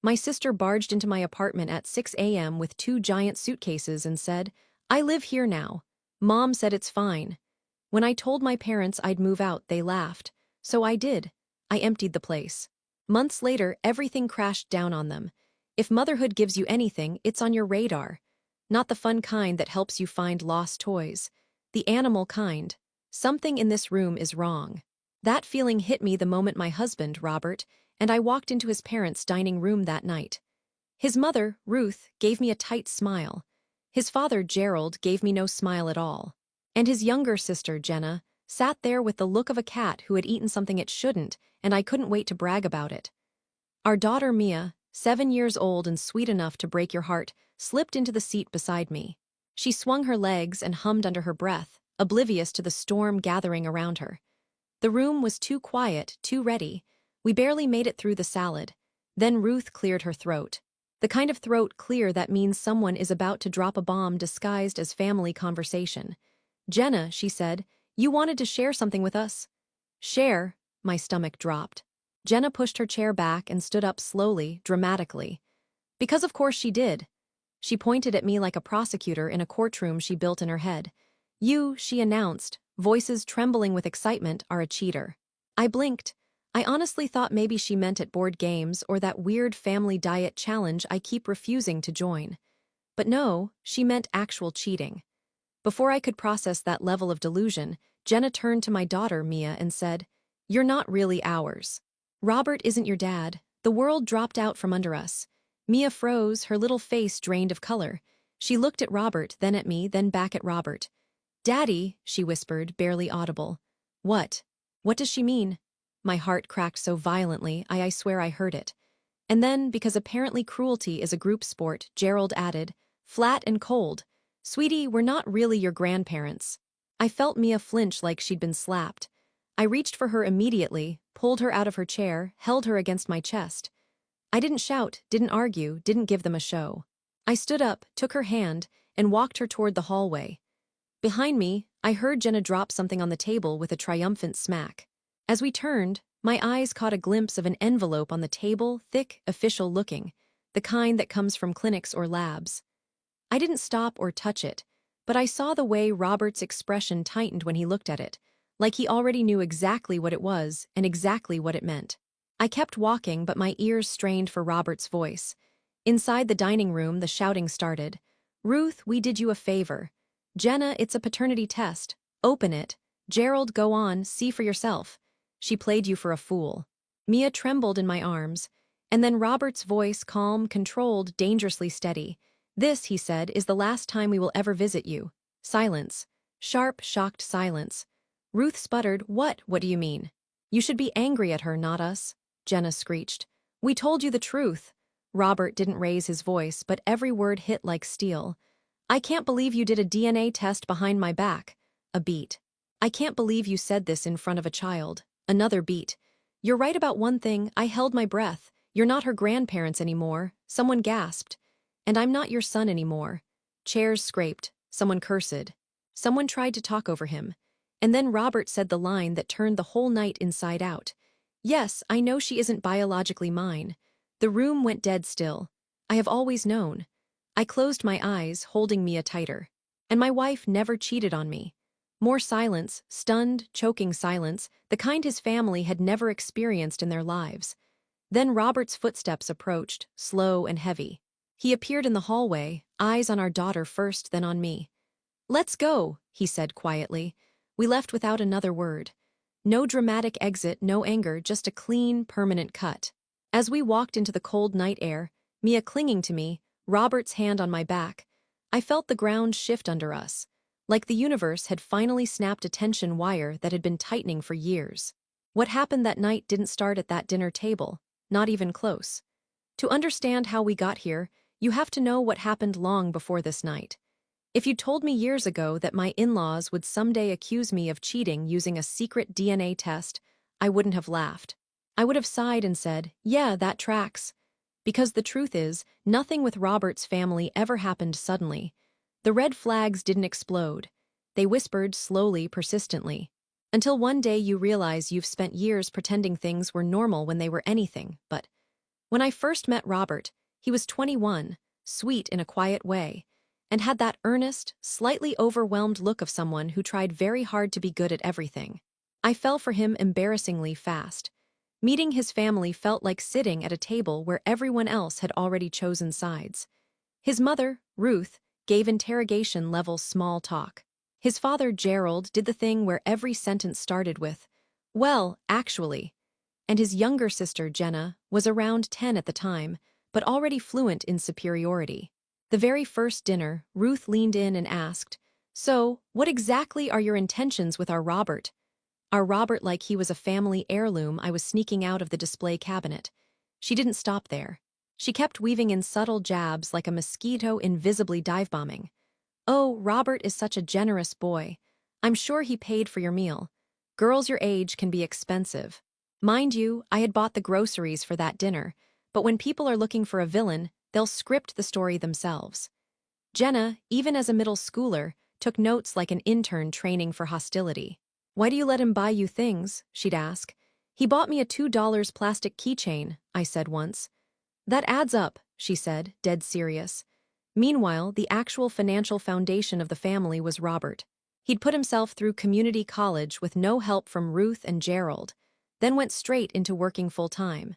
My sister barged into my apartment at 6 a.m. with 2 giant suitcases and said, "I live here now." Mom said it's fine. When I told my parents I'd move out, they laughed. So I did. I emptied the place. Months later, everything crashed down on them. If motherhood gives you anything, it's on your radar. Not the fun kind that helps you find lost toys. The animal kind. Something in this room is wrong. That feeling hit me the moment my husband, Robert, and I walked into his parents' dining room that night. His mother, Ruth, gave me a tight smile. His father, Gerald, gave me no smile at all. And his younger sister, Jenna, sat there with the look of a cat who had eaten something it shouldn't, and I couldn't wait to brag about it. Our daughter, Mia, 7 years old and sweet enough to break your heart, slipped into the seat beside me. She swung her legs and hummed under her breath, oblivious to the storm gathering around her. The room was too quiet, too ready. We barely made it through the salad. Then Ruth cleared her throat. The kind of throat clear that means someone is about to drop a bomb disguised as family conversation. "Jenna," she said, "you wanted to share something with us." "Share?" My stomach dropped. Jenna pushed her chair back and stood up slowly, dramatically. Because of course she did. She pointed at me like a prosecutor in a courtroom she built in her head. "You," she announced, voices trembling with excitement, "are a cheater." I blinked. I honestly thought maybe she meant at board games or that weird family diet challenge I keep refusing to join. But no, she meant actual cheating. Before I could process that level of delusion, Jenna turned to my daughter, Mia, and said, "You're not really ours. Robert isn't your dad. The world dropped out from under us." Mia froze, her little face drained of color. She looked at Robert, then at me, then back at Robert. "Daddy," she whispered, barely audible. "What? What does she mean?" My heart cracked so violently, I swear I heard it. And then, because apparently cruelty is a group sport, Gerald added, "Flat and cold. Sweetie, we're not really your grandparents." I felt Mia flinch like she'd been slapped. I reached for her immediately, pulled her out of her chair, held her against my chest. I didn't shout, didn't argue, didn't give them a show. I stood up, took her hand, and walked her toward the hallway. Behind me, I heard Jenna drop something on the table with a triumphant smack. As we turned, my eyes caught a glimpse of an envelope on the table, thick, official-looking, the kind that comes from clinics or labs. I didn't stop or touch it, but I saw the way Robert's expression tightened when he looked at it, like he already knew exactly what it was and exactly what it meant. I kept walking, but my ears strained for Robert's voice. Inside the dining room, the shouting started. "Ruth, we did you a favor. Jenna, it's a paternity test. Open it. Gerald, go on, see for yourself. She played you for a fool." Mia trembled in my arms, and then Robert's voice, calm, controlled, dangerously steady. "This," he said, "is the last time we will ever visit you." Silence. Sharp, shocked silence. Ruth sputtered, What do you mean?" "You should be angry at her, not us," Jenna screeched. "We told you the truth." Robert didn't raise his voice, but every word hit like steel. "I can't believe you did a DNA test behind my back." A beat. "I can't believe you said this in front of a child." Another beat. "You're right about one thing." I held my breath. "You're not her grandparents anymore." Someone gasped. "And I'm not your son anymore." Chairs scraped. Someone cursed. Someone tried to talk over him. And then Robert said the line that turned the whole night inside out. "Yes, I know she isn't biologically mine." The room went dead still. I have always known. I closed my eyes, holding Mia tighter. And my wife never cheated on me. More silence, stunned, choking silence, the kind his family had never experienced in their lives. Then Robert's footsteps approached, slow and heavy. He appeared in the hallway, eyes on our daughter first, then on me. "Let's go," he said quietly. We left without another word. No dramatic exit, no anger, just a clean, permanent cut. As we walked into the cold night air, Mia clinging to me, Robert's hand on my back, I felt the ground shift under us, like the universe had finally snapped a tension wire that had been tightening for years. What happened that night didn't start at that dinner table, not even close. To understand how we got here, you have to know what happened long before this night. If you'd told me years ago that my in-laws would someday accuse me of cheating using a secret DNA test, I wouldn't have laughed. I would have sighed and said, "Yeah, that tracks." Because the truth is, nothing with Robert's family ever happened suddenly. The red flags didn't explode. They whispered slowly, persistently. Until one day you realize you've spent years pretending things were normal when they were anything but When I first met Robert, he was 21, sweet in a quiet way, and had that earnest, slightly overwhelmed look of someone who tried very hard to be good at everything. I fell for him embarrassingly fast. Meeting his family felt like sitting at a table where everyone else had already chosen sides. His mother, Ruth, gave interrogation-level small talk. His father, Gerald, did the thing where every sentence started with, "Well, actually," and his younger sister, Jenna, was around 10 at the time, but already fluent in superiority. The very first dinner, Ruth leaned in and asked, "So, what exactly are your intentions with our Robert?" Our Robert, like he was a family heirloom I was sneaking out of the display cabinet. She didn't stop there. She kept weaving in subtle jabs like a mosquito invisibly dive-bombing. "Oh, Robert is such a generous boy. I'm sure he paid for your meal. Girls your age can be expensive." Mind you, I had bought the groceries for that dinner, but when people are looking for a villain, they'll script the story themselves. Jenna, even as a middle schooler, took notes like an intern training for hostility. "Why do you let him buy you things?" she'd ask. "He bought me a $2 plastic keychain," I said once. "That adds up," she said, dead serious. Meanwhile, the actual financial foundation of the family was Robert. He'd put himself through community college with no help from Ruth and Gerald, then went straight into working full-time.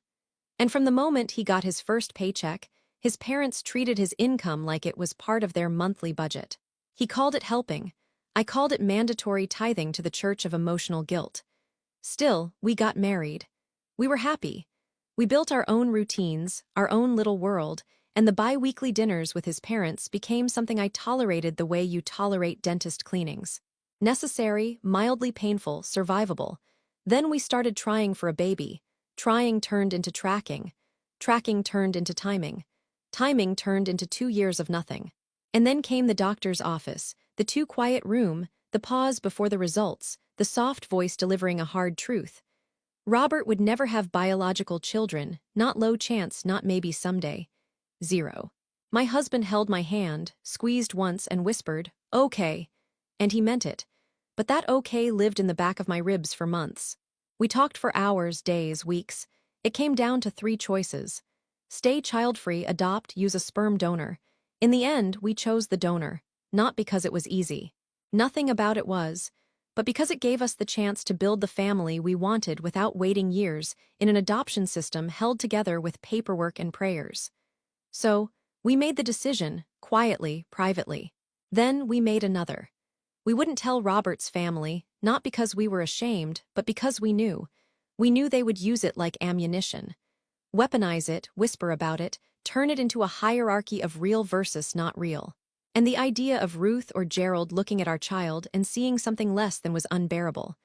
And from the moment he got his first paycheck, his parents treated his income like it was part of their monthly budget. He called it helping. I called it mandatory tithing to the church of emotional guilt. Still, we got married. We were happy. We built our own routines, our own little world, and the bi-weekly dinners with his parents became something I tolerated the way you tolerate dentist cleanings. Necessary, mildly painful, survivable. Then we started trying for a baby. Trying turned into tracking. Tracking turned into timing. Timing turned into 2 years of nothing. And then came the doctor's office, the too quiet room, the pause before the results, the soft voice delivering a hard truth. Robert would never have biological children, not low chance, not maybe someday. 0. My husband held my hand, squeezed once and whispered, "Okay." And he meant it. But that okay lived in the back of my ribs for months. We talked for hours, days, weeks. It came down to 3 choices. Stay child-free, adopt, use a sperm donor. In the end, we chose the donor, not because it was easy. Nothing about it was, but because it gave us the chance to build the family we wanted without waiting years in an adoption system held together with paperwork and prayers. So, we made the decision, quietly, privately. Then we made another. We wouldn't tell Robert's family, not because we were ashamed, but because we knew. We knew they would use it like ammunition. Weaponize it, whisper about it, turn it into a hierarchy of real versus not real. And the idea of Ruth or Gerald looking at our child and seeing something less than was unbearable.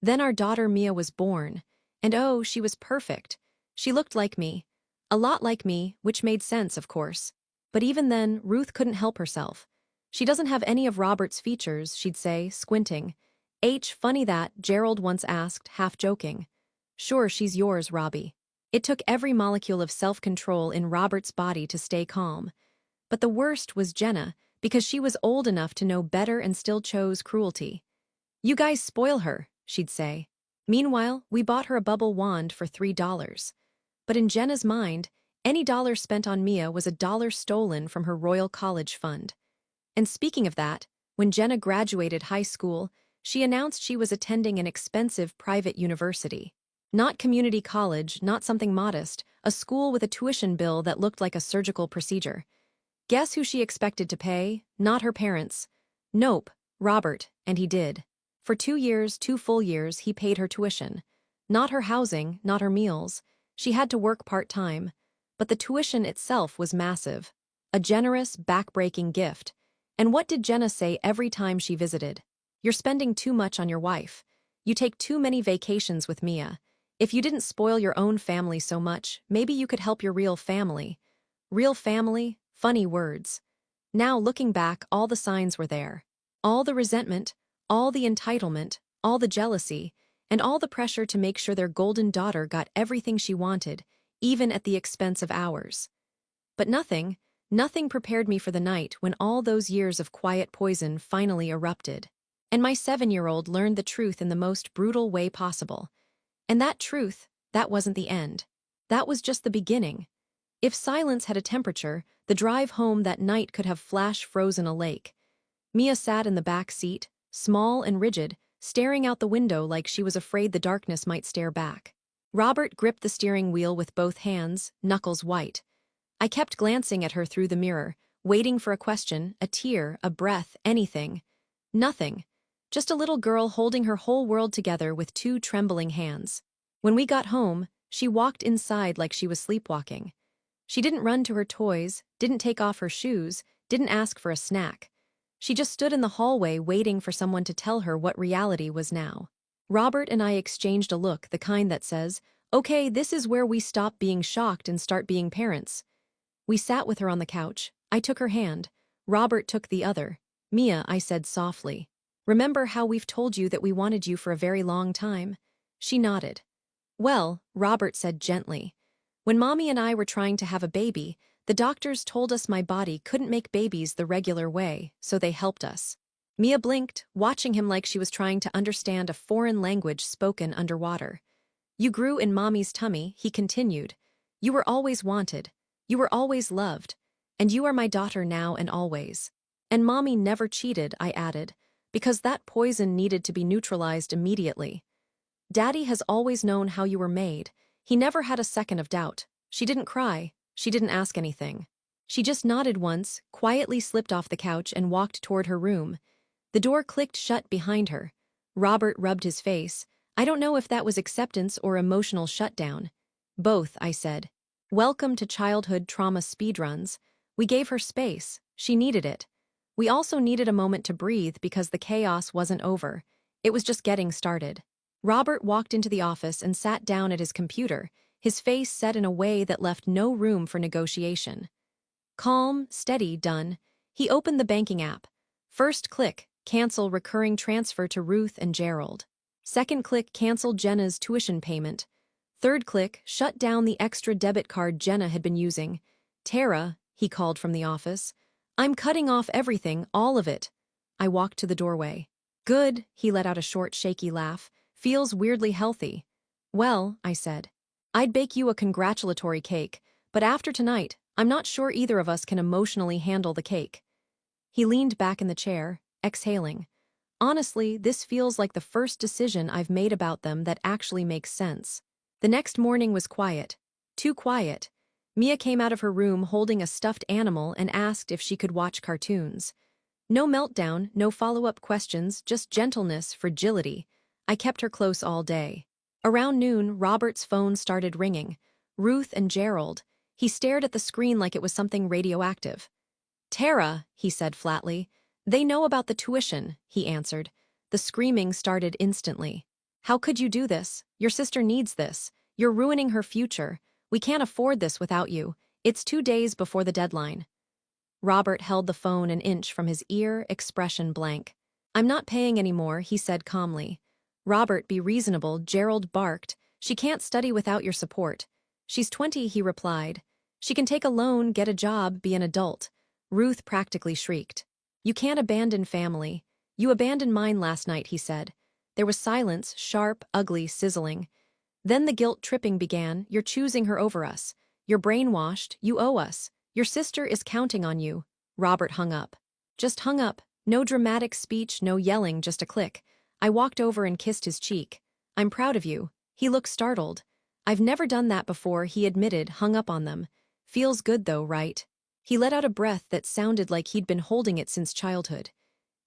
Then our daughter Mia was born, and oh, she was perfect. She looked like me. A lot like me, which made sense, of course. But even then, Ruth couldn't help herself. "She doesn't have any of Robert's features," she'd say, squinting. Funny that," Gerald once asked, half joking. "Sure, she's yours, Robbie." It took every molecule of self-control in Robert's body to stay calm. But the worst was Jenna, because she was old enough to know better and still chose cruelty. "You guys spoil her," she'd say. Meanwhile, we bought her a bubble wand for $3. But in Jenna's mind, any dollar spent on Mia was a dollar stolen from her Royal College fund. And speaking of that, when Jenna graduated high school, she announced she was attending an expensive private university. Not community college, not something modest, a school with a tuition bill that looked like a surgical procedure. Guess who she expected to pay? Not her parents. Nope, Robert, and he did. For 2 years, 2 full years, he paid her tuition. Not her housing, not her meals. She had to work part-time. But the tuition itself was massive. A generous, back-breaking gift. And what did Jenna say every time she visited? "You're spending too much on your wife. You take too many vacations with Mia. If you didn't spoil your own family so much, maybe you could help your real family." Real family? Funny words. Now, looking back, all the signs were there. All the resentment, all the entitlement, all the jealousy, and all the pressure to make sure their golden daughter got everything she wanted, even at the expense of ours. But nothing prepared me for the night when all those years of quiet poison finally erupted. And my 7-year-old learned the truth in the most brutal way possible. And that truth, that wasn't the end. That was just the beginning. If silence had a temperature, the drive home that night could have flash-frozen a lake. Mia sat in the back seat, small and rigid, staring out the window like she was afraid the darkness might stare back. Robert gripped the steering wheel with both hands, knuckles white. I kept glancing at her through the mirror, waiting for a question, a tear, a breath, anything. Nothing. Just a little girl holding her whole world together with two trembling hands. When we got home, she walked inside like she was sleepwalking. She didn't run to her toys, didn't take off her shoes, didn't ask for a snack. She just stood in the hallway waiting for someone to tell her what reality was now. Robert and I exchanged a look, the kind that says, "Okay, this is where we stop being shocked and start being parents." We sat with her on the couch. I took her hand. Robert took the other. "Mia," I said softly. "Remember how we've told you that we wanted you for a very long time?" She nodded. "Well," Robert said gently, "when Mommy and I were trying to have a baby, the doctors told us my body couldn't make babies the regular way, so they helped us." Mia blinked, watching him like she was trying to understand a foreign language spoken underwater. "You grew in Mommy's tummy," he continued. "You were always wanted. You were always loved. And you are my daughter now and always. And Mommy never cheated," I added, "because that poison needed to be neutralized immediately. Daddy has always known how you were made. He never had a second of doubt." She didn't cry. She didn't ask anything. She just nodded once, quietly slipped off the couch and walked toward her room. The door clicked shut behind her. Robert rubbed his face. I don't know if that was acceptance or emotional shutdown. "Both," I said. "Welcome to childhood trauma speedruns." We gave her space. She needed it. We also needed a moment to breathe because the chaos wasn't over. It was just getting started. Robert walked into the office and sat down at his computer, his face set in a way that left no room for negotiation. Calm, steady, done. He opened the banking app. First click, cancel recurring transfer to Ruth and Gerald. Second click, cancel Jenna's tuition payment. Third click, shut down the extra debit card Jenna had been using. "Tara," he called from the office. "I'm cutting off everything, all of it." I walked to the doorway. "Good," he let out a short, shaky laugh. "Feels weirdly healthy." "Well," I said, "I'd bake you a congratulatory cake, but after tonight, I'm not sure either of us can emotionally handle the cake." He leaned back in the chair, exhaling. "Honestly, this feels like the first decision I've made about them that actually makes sense." The next morning was quiet. Too quiet. Mia came out of her room holding a stuffed animal and asked if she could watch cartoons. No meltdown, no follow-up questions, just gentleness, fragility. I kept her close all day. Around noon, Robert's phone started ringing. Ruth and Gerald. He stared at the screen like it was something radioactive. "Tara," he said flatly. "They know about the tuition," he answered. The screaming started instantly. "How could you do this? Your sister needs this. You're ruining her future. We can't afford this without you. It's 2 days before the deadline." Robert held the phone an inch from his ear, expression blank. "I'm not paying anymore," he said calmly. "Robert, be reasonable," Gerald barked. "She can't study without your support." "She's 20, he replied. "She can take a loan, get a job, be an adult." Ruth practically shrieked. "You can't abandon family." "You abandoned mine last night," he said. There was silence, sharp, ugly, sizzling. Then the guilt tripping began. "You're choosing her over us. You're brainwashed. You owe us. Your sister is counting on you." Robert hung up. Just hung up. No dramatic speech, no yelling, just a click. I walked over and kissed his cheek. "I'm proud of you." He looked startled. "I've never done that before," he admitted, hung up on them. "Feels good though, right?" He let out a breath that sounded like he'd been holding it since childhood.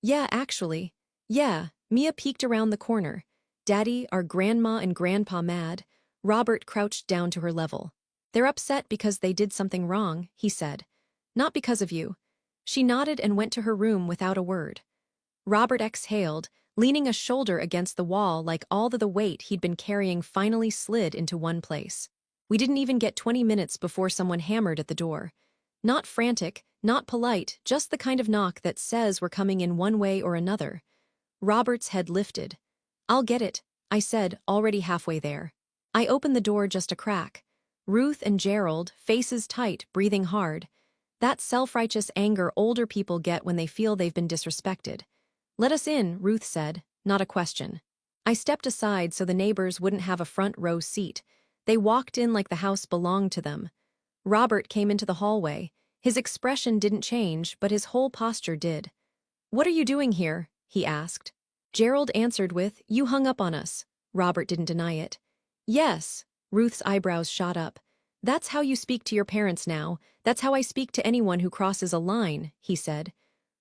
"Yeah, actually. Yeah." Mia peeked around the corner. "Daddy, are Grandma and Grandpa mad?" Robert crouched down to her level. "They're upset because they did something wrong," he said. "Not because of you." She nodded and went to her room without a word. Robert exhaled, leaning a shoulder against the wall like all the weight he'd been carrying finally slid into one place. We didn't even get 20 minutes before someone hammered at the door. Not frantic, not polite, just the kind of knock that says we're coming in one way or another. Robert's head lifted. "I'll get it," I said, already halfway there. I opened the door just a crack. Ruth and Gerald, faces tight, breathing hard. That self-righteous anger older people get when they feel they've been disrespected. "Let us in," Ruth said, not a question. I stepped aside so the neighbors wouldn't have a front row seat. They walked in like the house belonged to them. Robert came into the hallway. His expression didn't change, but his whole posture did. "What are you doing here?" he asked. Gerald answered with, "You hung up on us." Robert didn't deny it. "Yes." Ruth's eyebrows shot up. "That's how you speak to your parents now. That's how I speak to anyone who crosses a line," he said.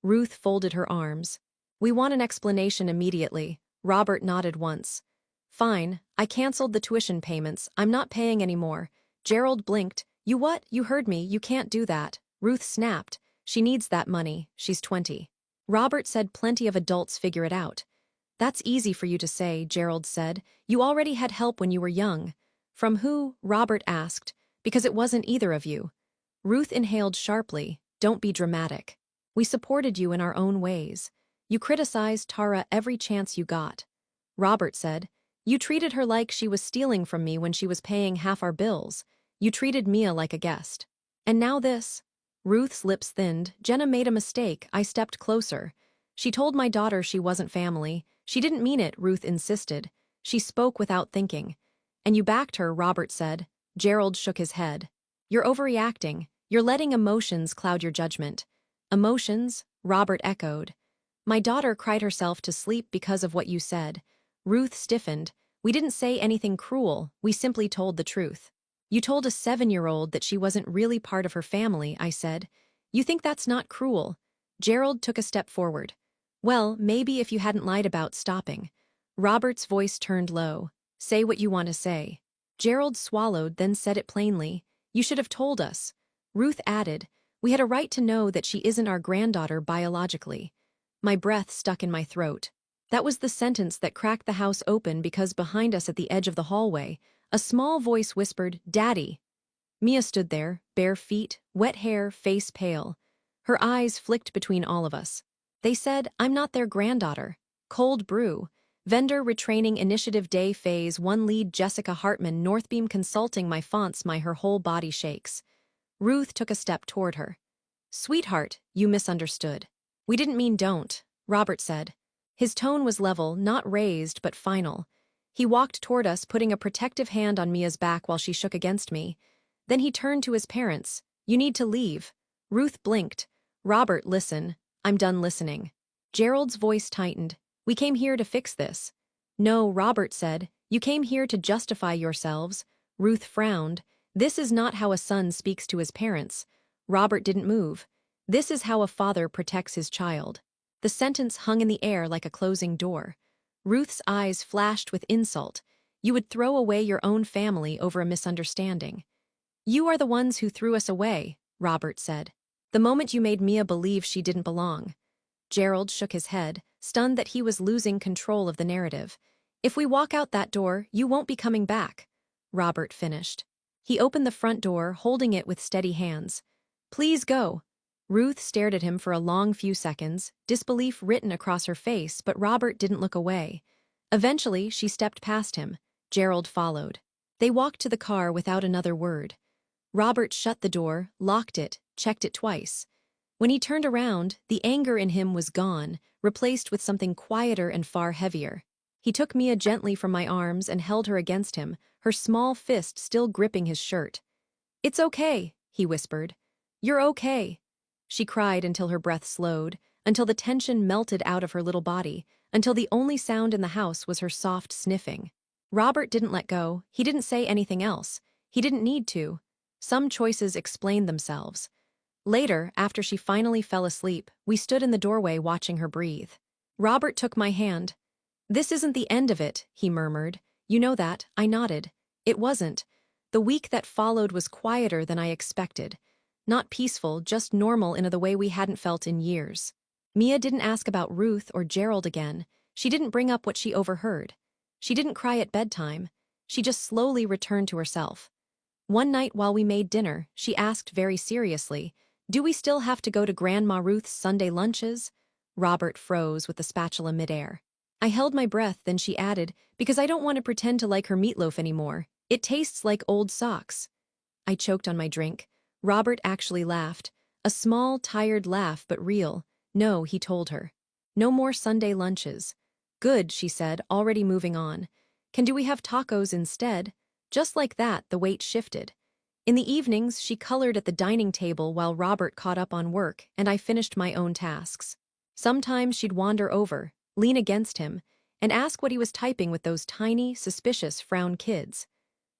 Ruth folded her arms. "We want an explanation immediately." Robert nodded once. "Fine, I canceled the tuition payments. I'm not paying anymore." Gerald blinked. "You what? You heard me. You can't do that." Ruth snapped. "She needs that money. She's 20. Robert said plenty of adults figure it out. "That's easy for you to say," Gerald said. "You already had help when you were young." "From who?" Robert asked. "Because it wasn't either of you." Ruth inhaled sharply. "Don't be dramatic. We supported you in our own ways. You criticized Tara every chance you got." Robert said, "You treated her like she was stealing from me when she was paying half our bills. You treated Mia like a guest. And now this." Ruth's lips thinned. "Jenna made a mistake. I stepped closer. She told my daughter she wasn't family. She didn't mean it," Ruth insisted. "She spoke without thinking." "And you backed her," Robert said. Gerald shook his head. "You're overreacting. You're letting emotions cloud your judgment." "Emotions?" Robert echoed. "My daughter cried herself to sleep because of what you said." Ruth stiffened. "We didn't say anything cruel. We simply told the truth." "You told a 7-year-old that she wasn't really part of her family," I said. "You think that's not cruel?" Gerald took a step forward. "Well, maybe if you hadn't lied about stopping." Robert's voice turned low. "Say what you want to say." Gerald swallowed, then said it plainly. "You should have told us." Ruth added, "We had a right to know that she isn't our granddaughter biologically." My breath stuck in my throat. That was the sentence that cracked the house open because behind us at the edge of the hallway, a small voice whispered, "Daddy." Mia stood there, bare feet, wet hair, face pale. Her eyes flicked between all of us. They said, "I'm not their granddaughter." Cold brew. Vendor retraining initiative day phase 1 lead Jessica Hartman Northbeam Consulting my fonts my her whole body shakes. Ruth took a step toward her. "Sweetheart, you misunderstood." "We didn't mean don't," Robert said. His tone was level, not raised, but final. He walked toward us, putting a protective hand on Mia's back while she shook against me. Then he turned to his parents. "You need to leave." Ruth blinked. "Robert, listen. I'm done listening." Gerald's voice tightened. "We came here to fix this." "No," Robert said. "You came here to justify yourselves." Ruth frowned. "This is not how a son speaks to his parents." Robert didn't move. "This is how a father protects his child." The sentence hung in the air like a closing door. Ruth's eyes flashed with insult. "You would throw away your own family over a misunderstanding." "You are the ones who threw us away," Robert said. "The moment you made Mia believe she didn't belong." Gerald shook his head, stunned that he was losing control of the narrative. "If we walk out that door, you won't be coming back." Robert finished. He opened the front door, holding it with steady hands. "Please go." Ruth stared at him for a long few seconds, disbelief written across her face, but Robert didn't look away. Eventually, she stepped past him. Gerald followed. They walked to the car without another word. Robert shut the door, locked it, checked it twice. When he turned around, the anger in him was gone, replaced with something quieter and far heavier. He took Mia gently from my arms and held her against him, her small fist still gripping his shirt. "It's okay," he whispered. "You're okay." She cried until her breath slowed, until the tension melted out of her little body, until the only sound in the house was her soft sniffing. Robert didn't let go. He didn't say anything else. He didn't need to. Some choices explained themselves. Later, after she finally fell asleep, we stood in the doorway watching her breathe. Robert took my hand. "This isn't the end of it," he murmured. "You know that." I nodded. It wasn't. The week that followed was quieter than I expected. Not peaceful, just normal in the way we hadn't felt in years. Mia didn't ask about Ruth or Gerald again. She didn't bring up what she overheard. She didn't cry at bedtime. She just slowly returned to herself. One night while we made dinner, she asked very seriously, "Do we still have to go to Grandma Ruth's Sunday lunches?" Robert froze with the spatula midair. I held my breath, then she added, "Because I don't want to pretend to like her meatloaf anymore. It tastes like old socks." I choked on my drink. Robert actually laughed. A small, tired laugh, but real. "No," he told her. "No more Sunday lunches." "Good," she said, already moving on. "Do we have tacos instead?" Just like that, the weight shifted. In the evenings, she colored at the dining table while Robert caught up on work, and I finished my own tasks. Sometimes she'd wander over, lean against him, and ask what he was typing with those tiny, suspicious frown kids.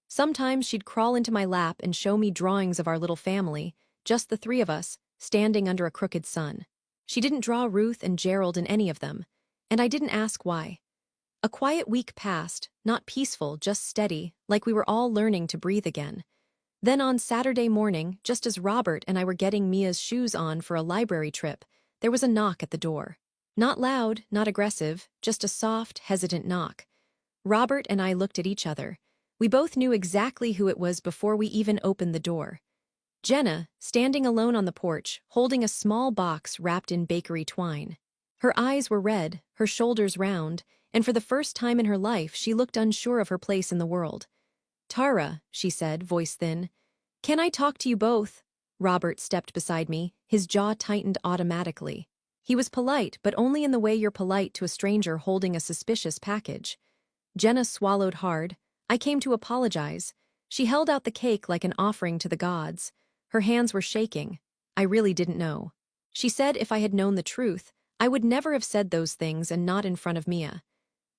Sometimes she'd crawl into my lap and show me drawings of our little family, just the three of us, standing under a crooked sun. She didn't draw Ruth and Gerald in any of them, and I didn't ask why. A quiet week passed, not peaceful, just steady, like we were all learning to breathe again. Then on Saturday morning, just as Robert and I were getting Mia's shoes on for a library trip, there was a knock at the door. Not loud, not aggressive, just a soft, hesitant knock. Robert and I looked at each other. We both knew exactly who it was before we even opened the door. Jenna, standing alone on the porch, holding a small box wrapped in bakery twine. Her eyes were red, her shoulders round, and for the first time in her life she looked unsure of her place in the world. "Tara," she said, voice thin. "Can I talk to you both?" Robert stepped beside me, his jaw tightened automatically. He was polite, but only in the way you're polite to a stranger holding a suspicious package. Jenna swallowed hard. "I came to apologize." She held out the cake like an offering to the gods. Her hands were shaking. "I really didn't know." She said if I had known the truth, I would never have said those things and not in front of Mia.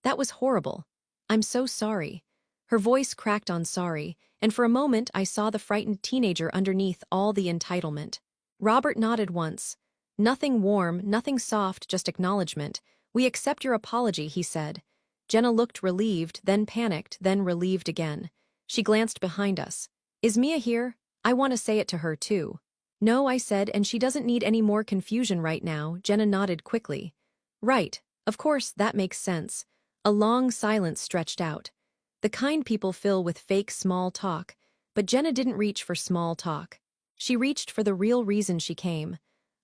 "That was horrible. I'm so sorry." Her voice cracked on sorry, and for a moment I saw the frightened teenager underneath all the entitlement. Robert nodded once. "Nothing warm, nothing soft, just acknowledgement. We accept your apology," he said. Jenna looked relieved, then panicked, then relieved again. She glanced behind us. "Is Mia here? I want to say it to her, too." "No," I said, "and she doesn't need any more confusion right now." Jenna nodded quickly. "Right. Of course, that makes sense." A long silence stretched out. The kind people fill with fake small talk, but Jenna didn't reach for small talk. She reached for the real reason she came.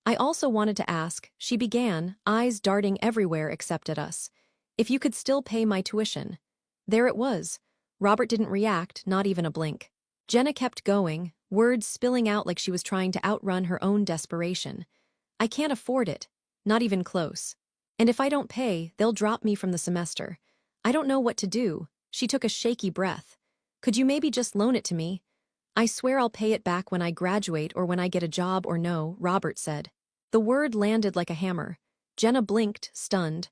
"I also wanted to ask," she began, eyes darting everywhere except at us, "if you could still pay my tuition." There it was. Robert didn't react, not even a blink. Jenna kept going, words spilling out like she was trying to outrun her own desperation. "I can't afford it. Not even close. And if I don't pay, they'll drop me from the semester. I don't know what to do." She took a shaky breath. "Could you maybe just loan it to me?" "I swear I'll pay it back when I graduate or when I get a job or no," Robert said. The word landed like a hammer. Jenna blinked, stunned.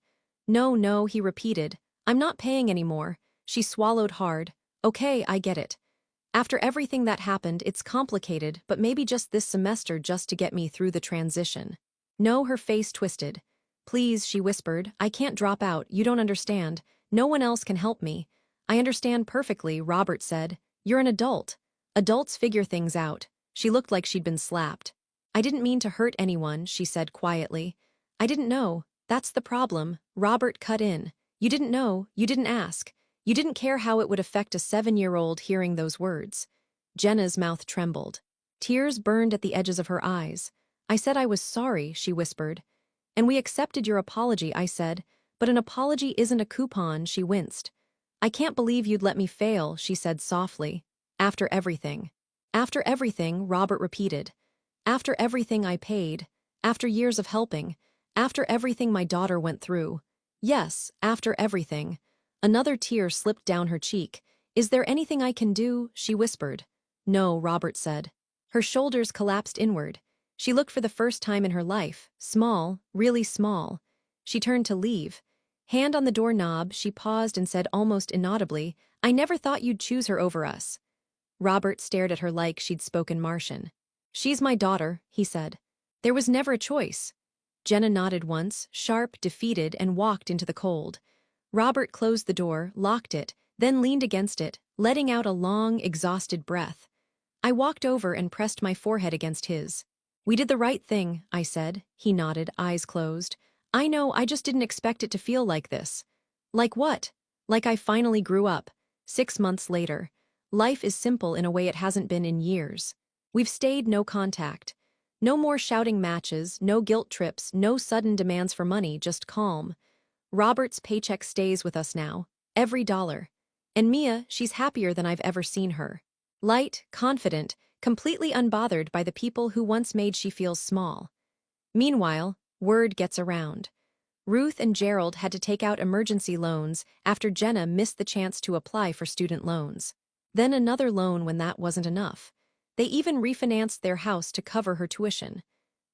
"No, no," he repeated. "I'm not paying anymore." She swallowed hard. "Okay, I get it. After everything that happened, it's complicated, but maybe just this semester just to get me through the transition." "No," her face twisted. "Please," she whispered, "I can't drop out, you don't understand. No one else can help me." "I understand perfectly," Robert said. "You're an adult. Adults figure things out." She looked like she'd been slapped. "I didn't mean to hurt anyone," she said quietly. "I didn't know. That's the problem." Robert cut in. "You didn't know, you didn't ask. You didn't care how it would affect a 7-year-old hearing those words." Jenna's mouth trembled. Tears burned at the edges of her eyes. "I said I was sorry," she whispered. "And we accepted your apology," I said. "But an apology isn't a coupon," she winced. "I can't believe you'd let me fail," she said softly. "After everything." "After everything," Robert repeated. "After everything I paid. After years of helping. After everything my daughter went through. Yes, after everything." Another tear slipped down her cheek. "Is there anything I can do?" she whispered. "No," Robert said. Her shoulders collapsed inward. She looked for the first time in her life, small, really small. She turned to leave. Hand on the doorknob, she paused and said almost inaudibly, "I never thought you'd choose her over us." Robert stared at her like she'd spoken Martian. "She's my daughter," he said. "There was never a choice." Jenna nodded once, sharp, defeated, and walked into the cold. Robert closed the door, locked it, then leaned against it, letting out a long, exhausted breath. I walked over and pressed my forehead against his. "We did the right thing," I said. He nodded, eyes closed. "I know, I just didn't expect it to feel like this." "Like what?" "Like I finally grew up." 6 months later. Life is simple in a way it hasn't been in years. We've stayed no contact. No more shouting matches, no guilt trips, no sudden demands for money, just calm. Robert's paycheck stays with us now, every dollar. And Mia, she's happier than I've ever seen her. Light, confident, completely unbothered by the people who once made she feel small. Meanwhile, word gets around. Ruth and Gerald had to take out emergency loans after Jenna missed the chance to apply for student loans. Then another loan when that wasn't enough. They even refinanced their house to cover her tuition.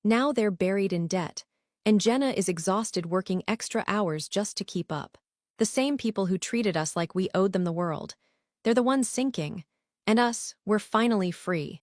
Now they're buried in debt, and Jenna is exhausted working extra hours just to keep up. The same people who treated us like we owed them the world. They're the ones sinking. And us, we're finally free.